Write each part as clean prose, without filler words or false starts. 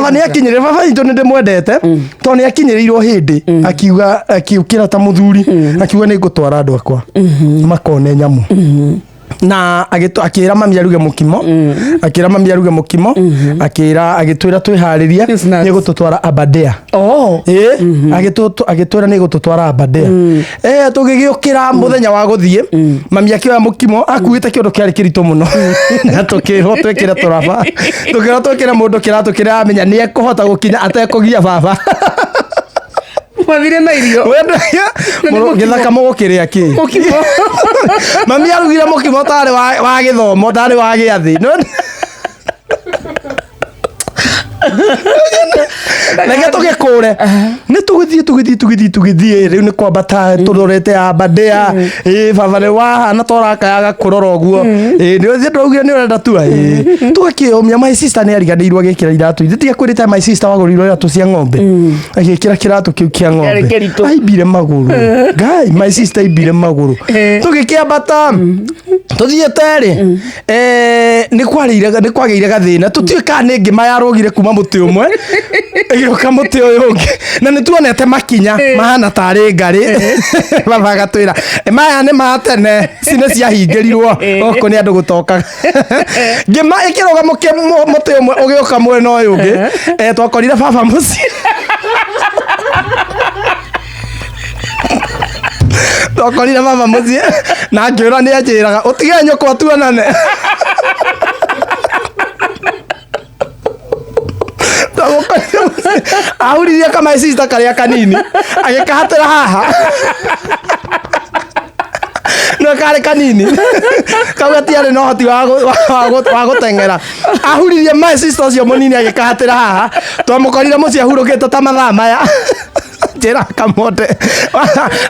baba nä akinyä baba itå nä ndä mwendete tondå nä akinyä rä irwo hä ndä akiukä ra ta må thuri akiuga nä ngå twara andå akwa makone nyamu na akira mami aruge mukimo akira mami aruge mukimo akira agitwira twiharirie ni gututwara Aberdare agitwira ni gututwara Aberdare tugigiukira muthenya wa guthie mami akioya mukimo akuite kindu kiari kirito muno na tukirwo twikire turaba tukirwo twikire mundu kiratukira amenya ni ekuhota gukinya atekugia baba Mwathire na irio. Wenda githaka mugukiria ki. Mukimo. Mami arugire mukimo tari wa githomo tari wa giathi. Reke tugikure ni tugithie riu ni kwambata turorete Aberdare baba ni wahana torakayaga kurora uguo ni uthie ndogire ni urenda tu tugakiumia my sister ni ariganirwo agikira iratu ithie kwirite my sister wagurirwo iratu cia ng'ombe agikira kiratu kiu kia ng'ombe aimbire maguru ngai my sister aimbire maguru tugikiambata tuthiete ri ni kwageire gathina tutiika ni ngima yarogire kuma muti umwe igioka muti uyu ungi na ni tuonete makinya mahana tari ngari baba gatwira maya ni matene cine ciahingirirwo oko ni andu gutoka ngima ikiroga muti umwe ugioka mwena uyu ungi twakorire baba muci twakorire baba muci na ngiura ni anjiraga utige nyoko tuonane ahuririe kama sister karia kanini agikahatira haha no kare kanini kauga tiare no hoti wa gutengera ahuririe my sister cio munini agikahatira haha twamukorire muci ahurukite ta mathaa maya njira kamote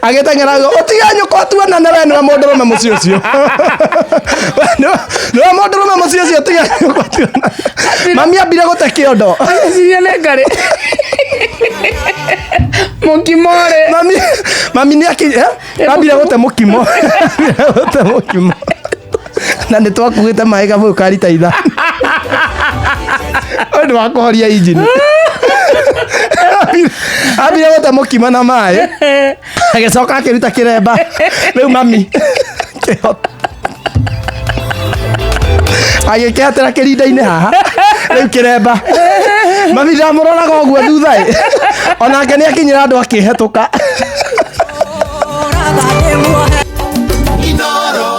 agitengera utiga nyoko tuonane we no mundu rume muci ucio no mundu rume muci ucio tiga nyoko tuonane mami ambire gute kiondo ciria ne ngari mukimore mami ni akinya ambire gute mukimo na nä twakugä te maä gabå karita itha nä wakuhoria injini ambire gå te må kima na maä agä coka akä ruta kä remba rä u mami agä kä hatä ra kä rinda-inä haha rä u kä remba mami ndamå roraga å guo thutha onake nä akinyä ra andå akä hetå ka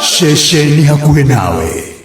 Shesheni hakuhe nawe.